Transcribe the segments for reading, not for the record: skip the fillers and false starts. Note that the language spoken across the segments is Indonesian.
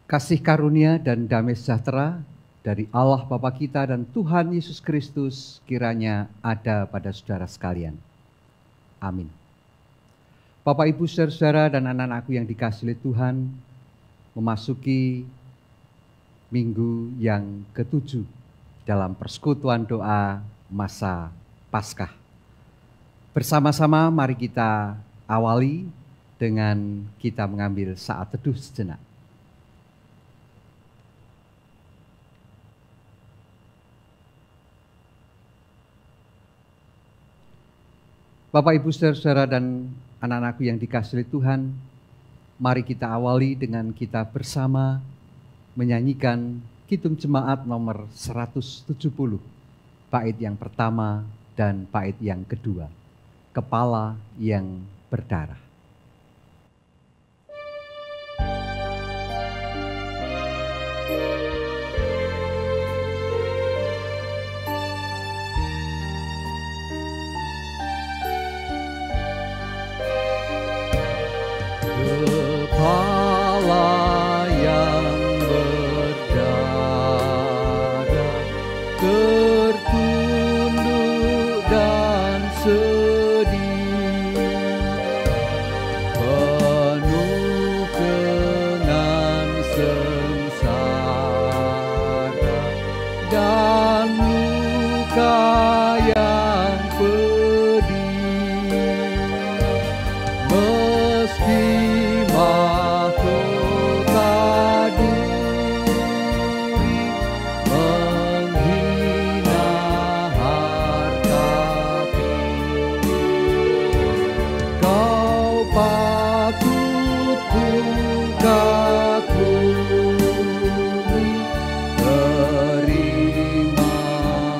Kasih karunia dan damai sejahtera dari Allah Bapa kita dan Tuhan Yesus Kristus kiranya ada pada saudara sekalian. Amin. Bapak, Ibu, saudara-saudara dan anak-anakku yang dikasihi oleh Tuhan, memasuki minggu yang ke-7 dalam persekutuan doa masa Paskah. Bersama-sama mari kita awali dengan kita mengambil saat teduh sejenak. Bapak, Ibu, saudara-saudara dan anak-anakku yang dikasihi Tuhan, mari kita awali dengan kita bersama menyanyikan Kidung Jemaat nomor 170, bait yang pertama dan bait yang kedua, Kepala yang Berdarah. Kepala yang berdarah, tertunduk dan sedih, penuh kenang sengsara dan luka yang pedih. Meski mahkota duri menghina hartaku, kau patut ku kagumi, terima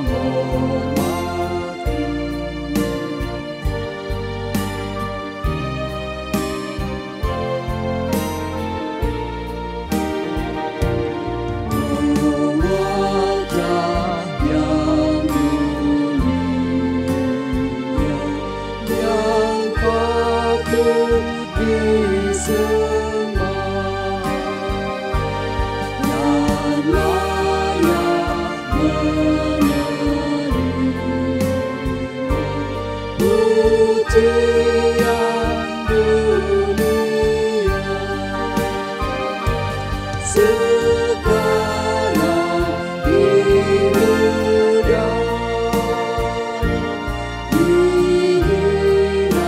hormatku. Wajah yang mulia, yang patut disembah dan layak menerima pujian dunia. Sekarang dimudah, dihina,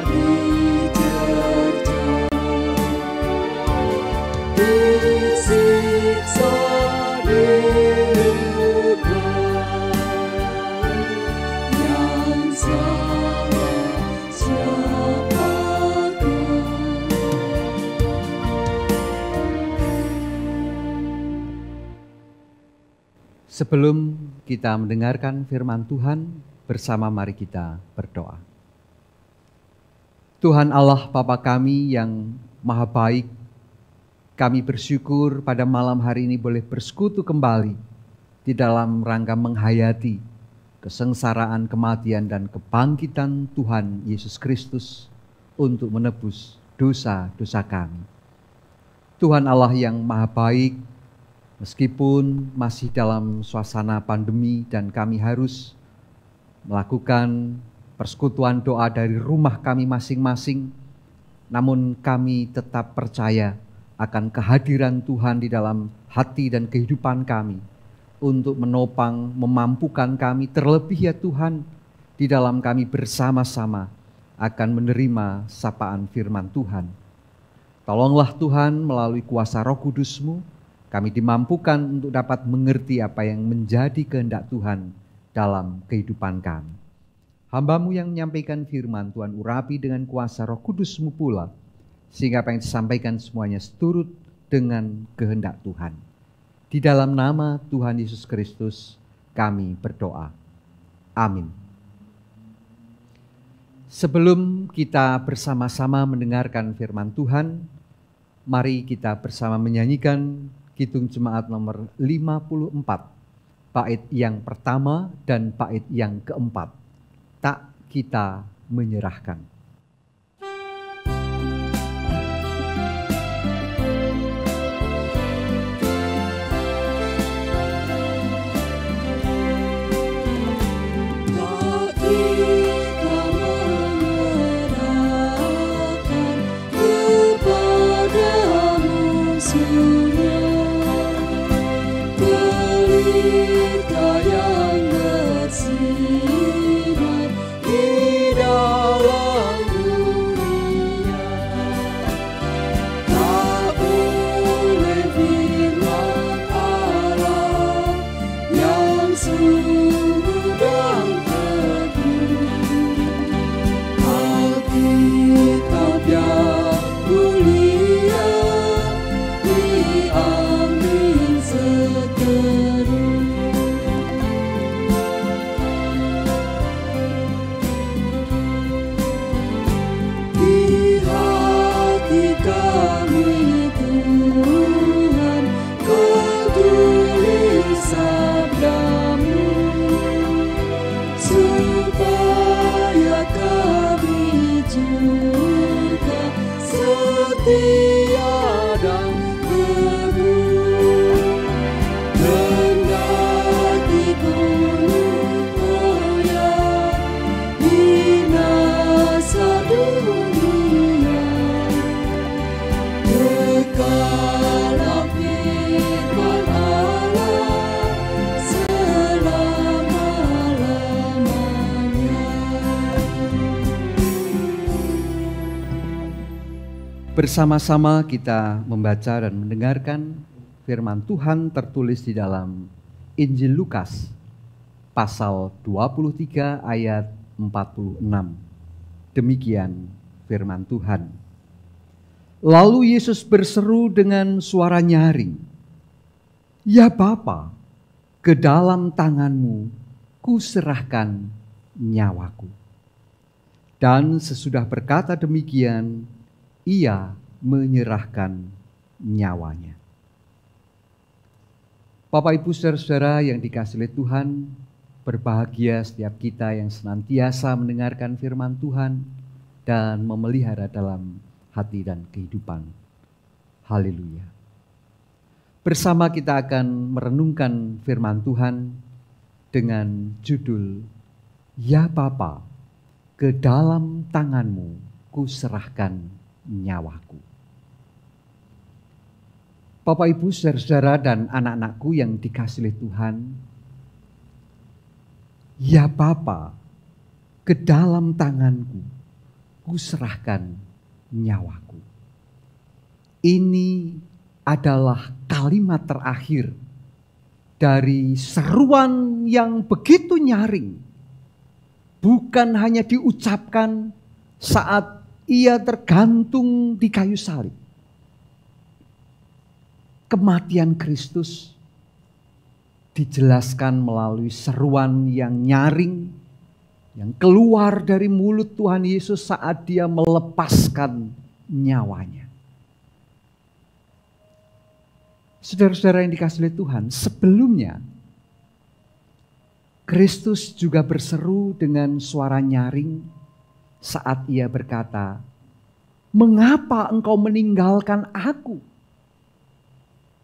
dicerca, disiksa, dilukai, yang salah siapakah? Sebelum kita mendengarkan firman Tuhan, bersama mari kita berdoa. Tuhan Allah Bapa kami yang maha baik, kami bersyukur pada malam hari ini boleh bersekutu kembali di dalam rangka menghayati kesengsaraan, kematian, dan kebangkitan Tuhan Yesus Kristus untuk menebus dosa-dosa kami. Tuhan Allah yang maha baik, meskipun masih dalam suasana pandemi dan kami harus melakukan persekutuan doa dari rumah kami masing-masing, namun kami tetap percaya akan kehadiran Tuhan di dalam hati dan kehidupan kami untuk menopang, memampukan kami, terlebih ya Tuhan, di dalam kami bersama-sama akan menerima sapaan firman Tuhan. Tolonglah Tuhan, melalui kuasa Roh Kudus-Mu, kami dimampukan untuk dapat mengerti apa yang menjadi kehendak Tuhan dalam kehidupan kami. Hamba-Mu yang menyampaikan firman, Tuhan urapi dengan kuasa Roh Kudus-Mu pula, sehingga apa yang disampaikan semuanya seturut dengan kehendak Tuhan. Di dalam nama Tuhan Yesus Kristus kami berdoa. Amin. Sebelum kita bersama-sama mendengarkan firman Tuhan, mari kita bersama menyanyikan Kidung Jemaat nomor 54, bait yang pertama dan bait yang keempat. Tak kita menyerahkan. Bersama-sama kita membaca dan mendengarkan firman Tuhan tertulis di dalam Injil Lukas pasal 23 ayat 46. Demikian firman Tuhan. Lalu Yesus berseru dengan suara nyaring, "Ya Bapa, ke dalam tangan-Mu kuserahkan nyawaku." Dan sesudah berkata demikian, Ia menyerahkan nyawanya. Bapak, Ibu, saudara-saudara yang dikasihi oleh Tuhan, berbahagia setiap kita yang senantiasa mendengarkan firman Tuhan dan memelihara dalam hati dan kehidupan. Haleluya. Bersama kita akan merenungkan firman Tuhan dengan judul, "Ya Bapa, ke dalam tangan-Mu kuserahkan nyawaku." Bapak, Ibu, saudara-saudara dan anak-anakku yang dikasihi oleh Tuhan, ya Bapa, ke dalam tangan-Ku kuserahkan nyawaku. Ini adalah kalimat terakhir dari seruan yang begitu nyaring. Bukan hanya diucapkan saat Ia tergantung di kayu salib. Kematian Kristus dijelaskan melalui seruan yang nyaring yang keluar dari mulut Tuhan Yesus saat Dia melepaskan nyawanya. Saudara-saudara yang dikasihi oleh Tuhan, sebelumnya Kristus juga berseru dengan suara nyaring saat Ia berkata, "Mengapa engkau meninggalkan Aku?"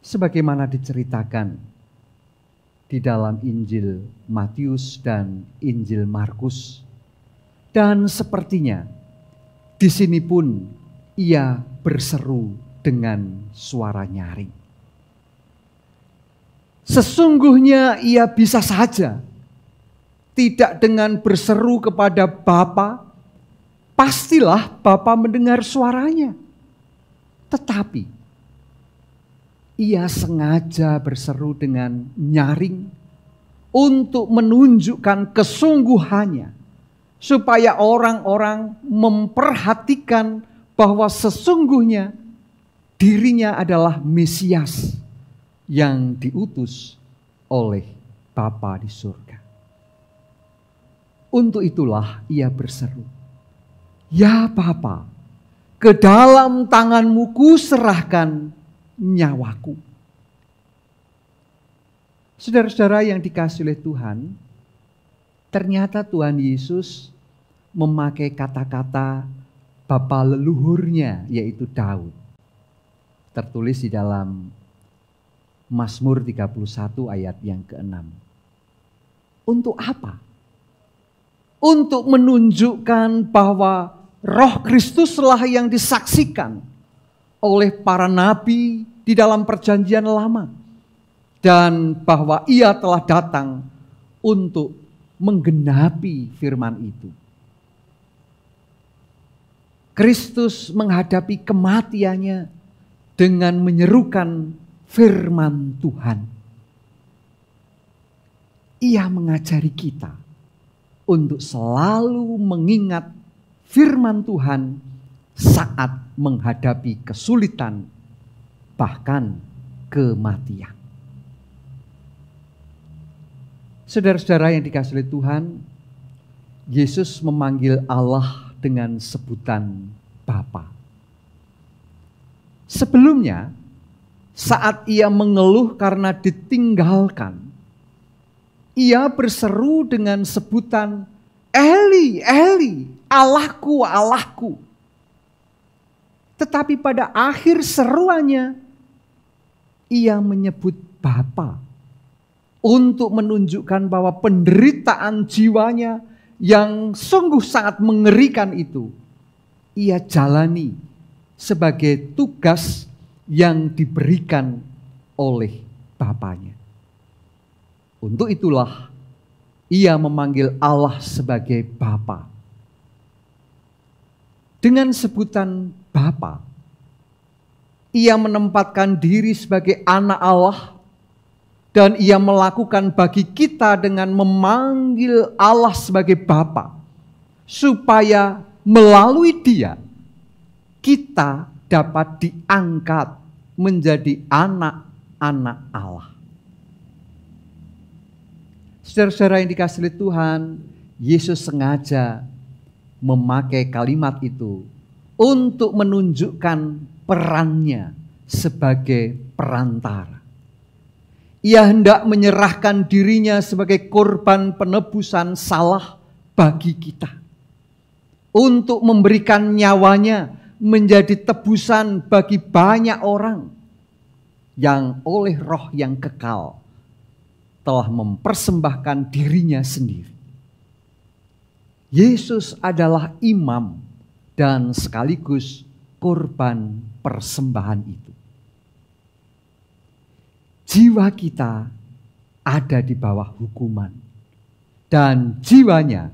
Sebagaimana diceritakan di dalam Injil Matius dan Injil Markus. Dan sepertinya di sini pun ia berseru dengan suara nyaring. Sesungguhnya ia bisa saja tidak dengan berseru kepada Bapa, pastilah Bapa mendengar suaranya. Tetapi ia sengaja berseru dengan nyaring untuk menunjukkan kesungguhannya, supaya orang-orang memperhatikan bahwa sesungguhnya dirinya adalah Mesias yang diutus oleh Bapa di surga. Untuk itulah ia berseru, "Ya Bapa, ke dalam tangan-Mu kuserahkan nyawaku." Saudara-saudara yang dikasihi oleh Tuhan, ternyata Tuhan Yesus memakai kata-kata bapa leluhurnya, yaitu Daud. Tertulis di dalam Mazmur 31 ayat yang ke-6. Untuk apa? Untuk menunjukkan bahwa Roh Kristuslah yang disaksikan oleh para nabi di dalam perjanjian lama. Dan bahwa ia telah datang untuk menggenapi firman itu. Kristus menghadapi kematiannya dengan menyerukan firman Tuhan. Ia mengajari kita untuk selalu mengingat firman Tuhan saat menghadapi kesulitan, bahkan kematian. Saudara-saudara yang dikasihi oleh Tuhan, Yesus memanggil Allah dengan sebutan Bapa. Sebelumnya, saat ia mengeluh karena ditinggalkan, ia berseru dengan sebutan Eli, Eli, Allahku, Allahku. Tetapi pada akhir seruannya, ia menyebut Bapa. Untuk menunjukkan bahwa penderitaan jiwanya yang sungguh sangat mengerikan itu, ia jalani sebagai tugas yang diberikan oleh Bapanya. Untuk itulah ia memanggil Allah sebagai Bapa. Dengan sebutan Bapa, ia menempatkan diri sebagai anak Allah. Dan ia melakukan bagi kita dengan memanggil Allah sebagai Bapa. Supaya melalui dia, kita dapat diangkat menjadi anak-anak Allah. Saudara-saudara yang dikasihi oleh Tuhan, Yesus sengaja memakai kalimat itu untuk menunjukkan perannya sebagai perantara. Ia hendak menyerahkan dirinya sebagai korban penebusan salah bagi kita. Untuk memberikan nyawanya menjadi tebusan bagi banyak orang yang oleh Roh yang kekal telah mempersembahkan dirinya sendiri. Yesus adalah imam dan sekaligus korban persembahan itu. Jiwa kita ada di bawah hukuman. Dan jiwanya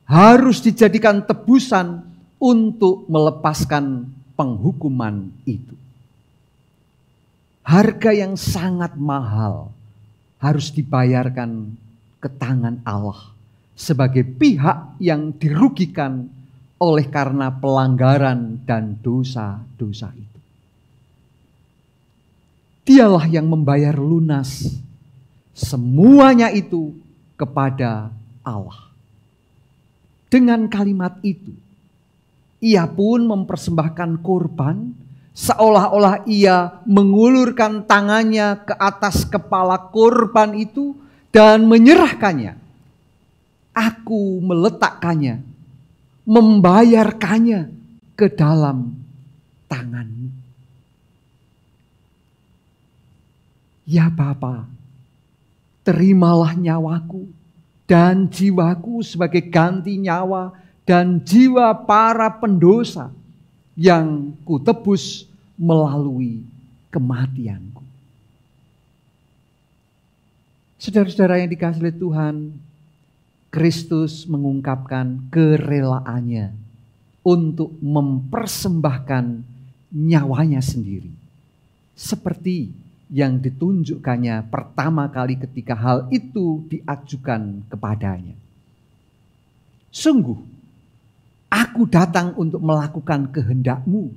harus dijadikan tebusan untuk melepaskan penghukuman itu. Harga yang sangat mahal harus dibayarkan ke tangan Allah sebagai pihak yang dirugikan oleh karena pelanggaran dan dosa-dosa itu. Dialah yang membayar lunas semuanya itu kepada Allah. Dengan kalimat itu, ia pun mempersembahkan korban seolah-olah ia mengulurkan tangannya ke atas kepala korban itu dan menyerahkannya. Aku meletakkannya, membayarkannya ke dalam tanganmu. Ya Bapa, terimalah nyawaku dan jiwaku sebagai ganti nyawa dan jiwa para pendosa yang kutebus melalui kematianku. Saudara-saudara yang dikasihi oleh Tuhan, Kristus mengungkapkan kerelaannya untuk mempersembahkan nyawanya sendiri. Seperti yang ditunjukkannya pertama kali ketika hal itu diajukan kepadanya. Sungguh, aku datang untuk melakukan kehendak-Mu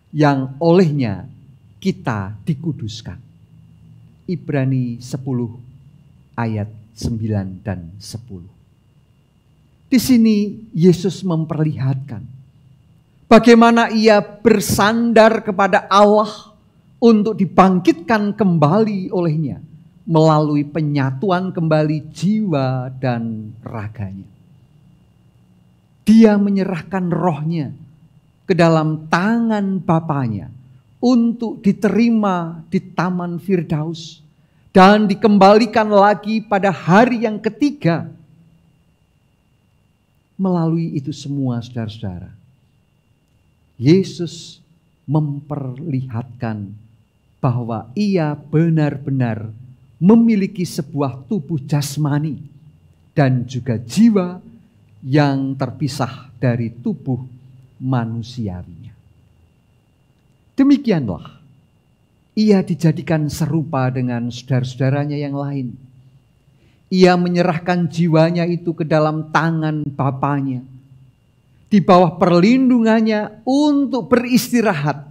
yang olehnya kita dikuduskan. Ibrani 10 ayat 9 dan 10. Di sini Yesus memperlihatkan bagaimana ia bersandar kepada Allah untuk dibangkitkan kembali olehnya melalui penyatuan kembali jiwa dan raganya. Dia menyerahkan rohnya ke dalam tangan Bapanya untuk diterima di Taman Firdaus dan dikembalikan lagi pada hari yang ketiga. Melalui itu semua, saudara-saudara, Yesus memperlihatkan bahwa ia benar-benar memiliki sebuah tubuh jasmani dan juga jiwa yang terpisah dari tubuh manusiawinya. Demikianlah ia dijadikan serupa dengan saudara-saudaranya yang lain. Ia menyerahkan jiwanya itu ke dalam tangan Bapanya, di bawah perlindungannya untuk beristirahat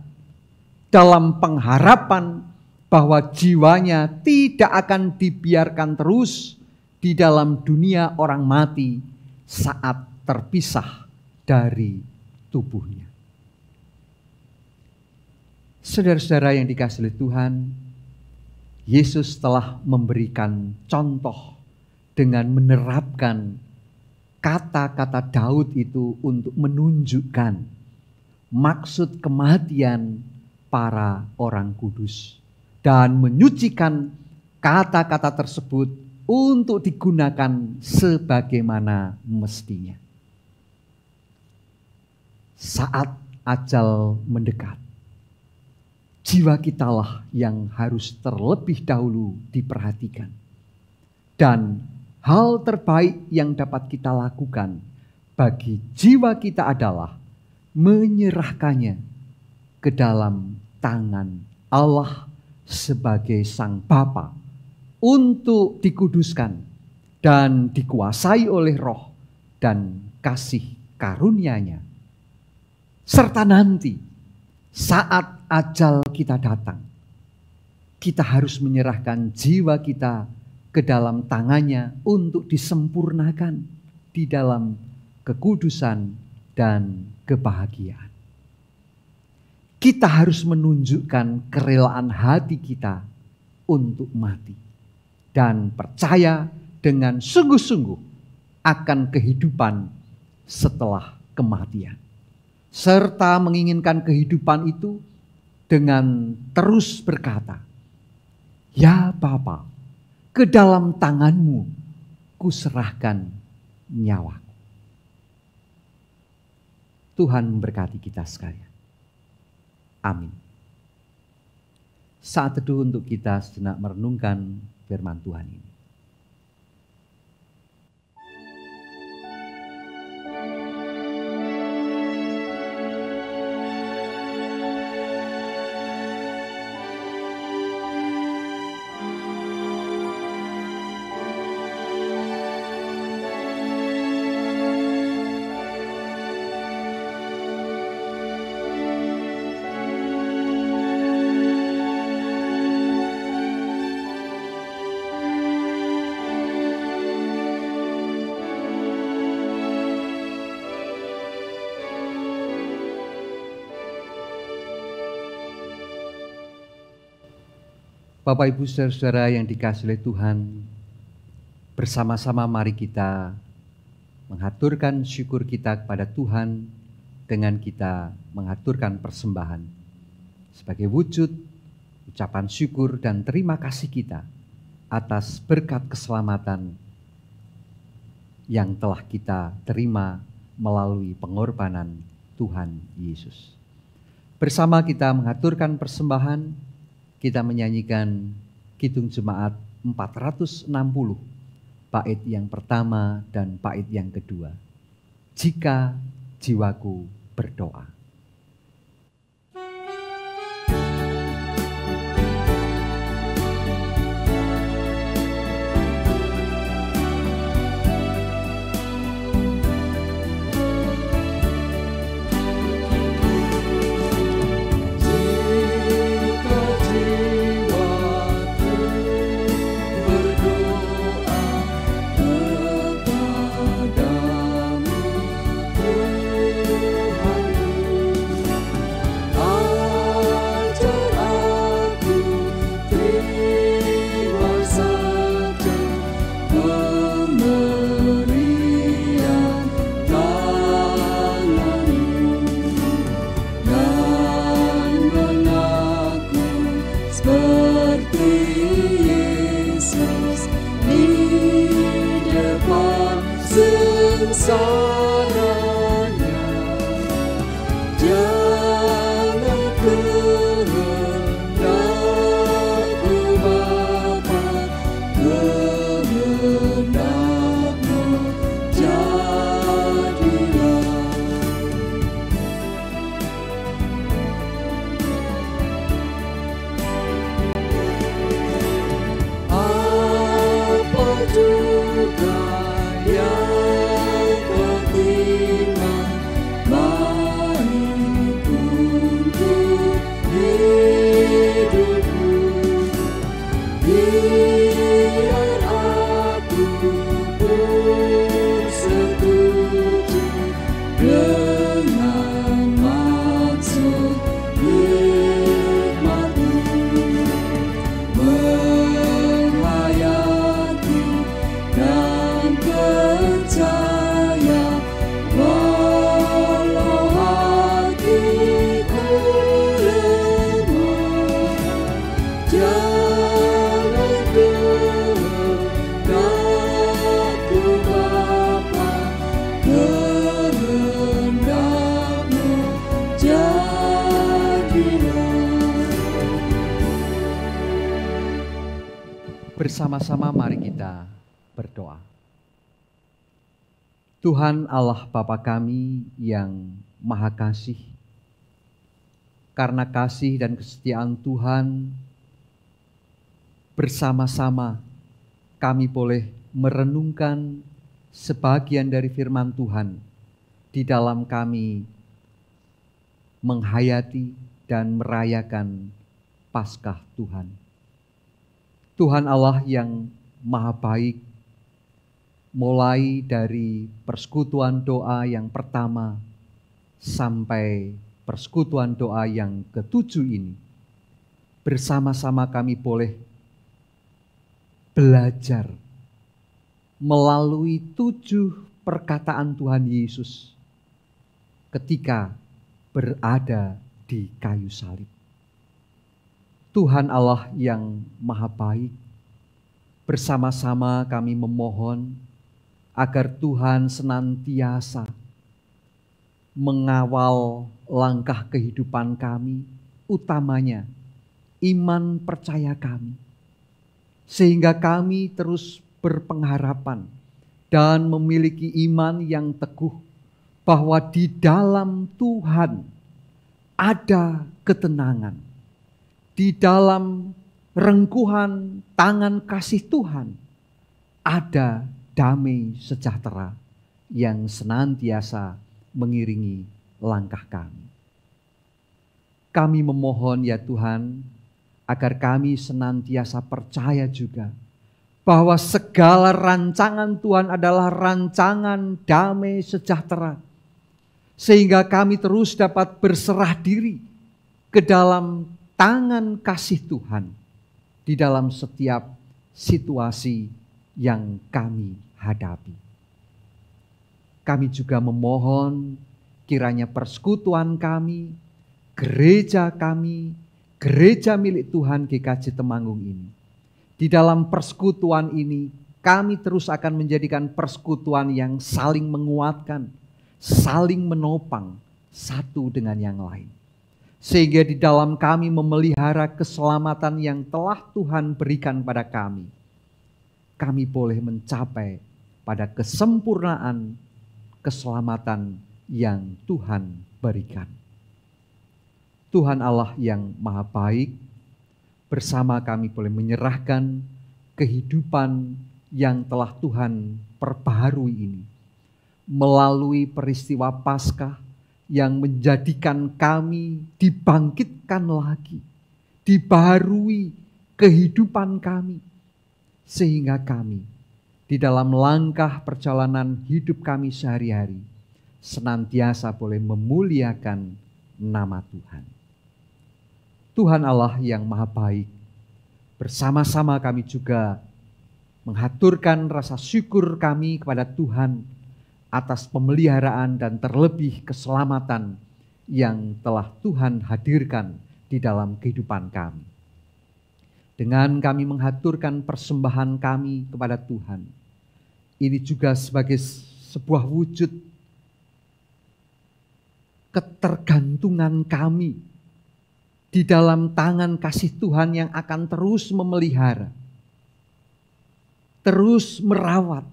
dalam pengharapan bahwa jiwanya tidak akan dibiarkan terus di dalam dunia orang mati saat terpisah dari tubuhnya. Saudara-saudara yang dikasihi oleh Tuhan, Yesus telah memberikan contoh dengan menerapkan kata-kata Daud itu untuk menunjukkan maksud kematian para orang kudus dan menyucikan kata-kata tersebut untuk digunakan sebagaimana mestinya. Saat ajal mendekat, jiwa kitalah yang harus terlebih dahulu diperhatikan. Dan hal terbaik yang dapat kita lakukan bagi jiwa kita adalah menyerahkannya ke dalam tangan Allah sebagai Sang Bapa untuk dikuduskan dan dikuasai oleh roh dan kasih karunia-Nya. Serta nanti saat ajal kita datang, kita harus menyerahkan jiwa kita ke dalam tangannya untuk disempurnakan di dalam kekudusan dan kebahagiaan. Kita harus menunjukkan kerelaan hati kita untuk mati dan percaya dengan sungguh-sungguh akan kehidupan setelah kematian, serta menginginkan kehidupan itu dengan terus berkata, "Ya Bapa, ke dalam tangan-Mu kuserahkan nyawaku." Tuhan memberkati kita sekalian. Amin. Saat teduh untuk kita sejenak merenungkan firman Tuhan ini. Bapak Ibu Saudara-saudara yang dikasihi oleh Tuhan, bersama-sama mari kita mengaturkan syukur kita kepada Tuhan dengan kita mengaturkan persembahan sebagai wujud ucapan syukur dan terima kasih kita atas berkat keselamatan yang telah kita terima melalui pengorbanan Tuhan Yesus. Bersama kita mengaturkan persembahan, kita menyanyikan Kidung Jemaat 460, bait yang pertama dan bait yang kedua. Jika jiwaku berdoa. Bersama-sama mari kita berdoa. Tuhan Allah Bapa kami yang Maha Kasih, karena kasih dan kesetiaan Tuhan, bersama-sama kami boleh merenungkan sebagian dari firman Tuhan di dalam kami menghayati dan merayakan Paskah Tuhan. Tuhan Allah yang Maha Baik, mulai dari persekutuan doa yang pertama sampai persekutuan doa yang ketujuh ini, bersama-sama kami boleh belajar melalui 7 perkataan Tuhan Yesus ketika berada di kayu salib. Tuhan Allah yang Maha Baik, bersama-sama kami memohon agar Tuhan senantiasa mengawal langkah kehidupan kami, utamanya iman percaya kami, sehingga kami terus berpengharapan dan memiliki iman yang teguh bahwa di dalam Tuhan ada ketenangan. Di dalam rengkuhan tangan kasih Tuhan ada damai sejahtera yang senantiasa mengiringi langkah kami. Kami memohon ya Tuhan, agar kami senantiasa percaya juga bahwa segala rancangan Tuhan adalah rancangan damai sejahtera, sehingga kami terus dapat berserah diri ke dalam tangan kasih Tuhan di dalam setiap situasi yang kami hadapi. Kami juga memohon kiranya persekutuan kami, gereja kami, gereja milik Tuhan GKJ Temanggung ini, di dalam persekutuan ini kami terus akan menjadikan persekutuan yang saling menguatkan, saling menopang satu dengan yang lain. Sehingga di dalam kami memelihara keselamatan yang telah Tuhan berikan pada kami boleh mencapai pada kesempurnaan keselamatan yang Tuhan berikan. Tuhan Allah yang Maha Baik, bersama kami boleh menyerahkan kehidupan yang telah Tuhan perbaharui ini melalui peristiwa Paskah yang menjadikan kami dibangkitkan lagi, dibaharui kehidupan kami, sehingga kami di dalam langkah perjalanan hidup kami sehari-hari senantiasa boleh memuliakan nama Tuhan. Tuhan Allah yang Maha Baik, bersama-sama kami juga menghaturkan rasa syukur kami kepada Tuhan atas pemeliharaan dan terlebih keselamatan yang telah Tuhan hadirkan di dalam kehidupan kami. Dengan kami menghaturkan persembahan kami kepada Tuhan, ini juga sebagai sebuah wujud ketergantungan kami di dalam tangan kasih Tuhan yang akan terus memelihara, terus merawat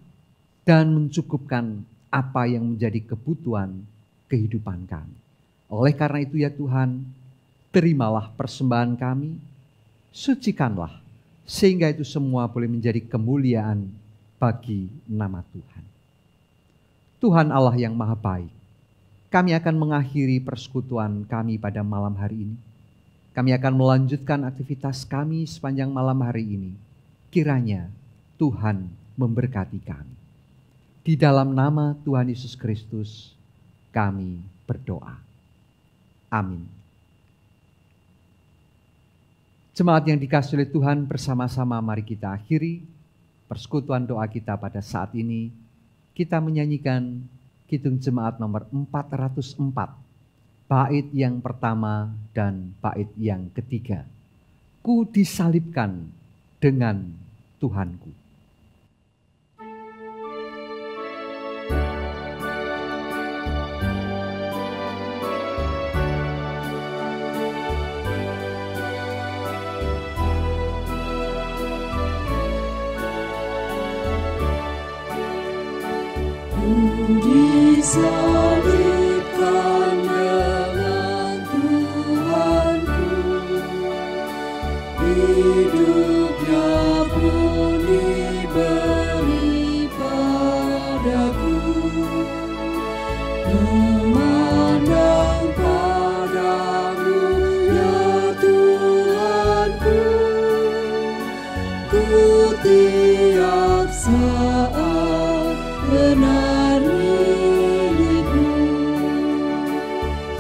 dan mencukupkan apa yang menjadi kebutuhan kehidupan kami. Oleh karena itu ya Tuhan, terimalah persembahan kami, sucikanlah, sehingga itu semua boleh menjadi kemuliaan bagi nama Tuhan. Tuhan Allah yang Maha Baik, kami akan mengakhiri persekutuan kami pada malam hari ini. Kami akan melanjutkan aktivitas kami sepanjang malam hari ini. Kiranya Tuhan memberkati kami. Di dalam nama Tuhan Yesus Kristus kami berdoa. Amin. Jemaat yang dikasihi oleh Tuhan, bersama-sama mari kita akhiri persekutuan doa kita pada saat ini. Kita menyanyikan Kidung Jemaat nomor 404, bait yang pertama dan bait yang ketiga. Ku disalibkan dengan Tuhanku. Disalibkan dengan Tuhanku, hidupnya pun diberi padaku, memandang padamu ya Tuhanku, ku tiap saat benar milikmu,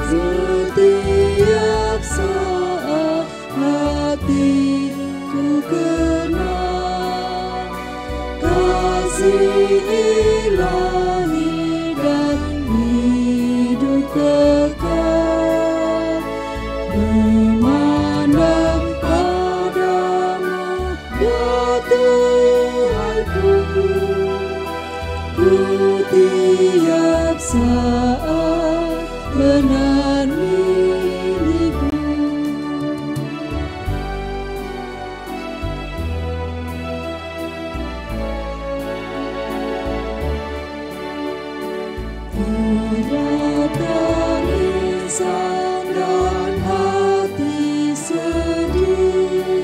setiap saat hatiku kenal kasih ilahi dan hidup kekal, memandang padamu ya Tuhanku, ku tiap saat benar milikmu. Tiada tangisan dan hati sedih,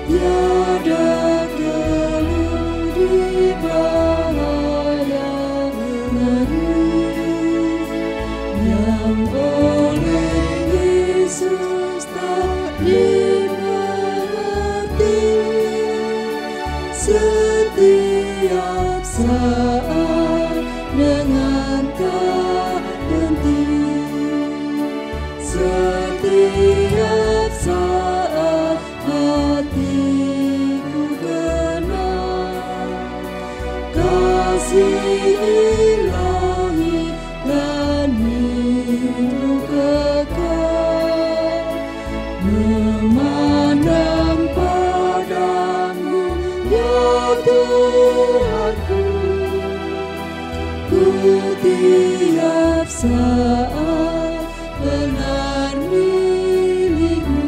tiada keluh di bahaya ngeri, yang oleh Yesus tak dimengerti, setiap saat dengan tak henti, setiap saat hatiku kenal kasih ilahi dan hidup kekal, memandang padamu ya Tuhanku, setiap saat benar milik-Mu.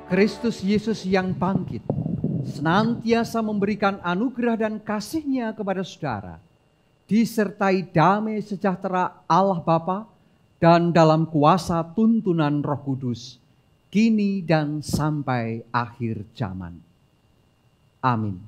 Kristus Yesus yang bangkit senantiasa memberikan anugerah dan kasih-Nya kepada saudara, disertai damai sejahtera Allah Bapa dan dalam kuasa tuntunan Roh Kudus, kini dan sampai akhir zaman. Amin.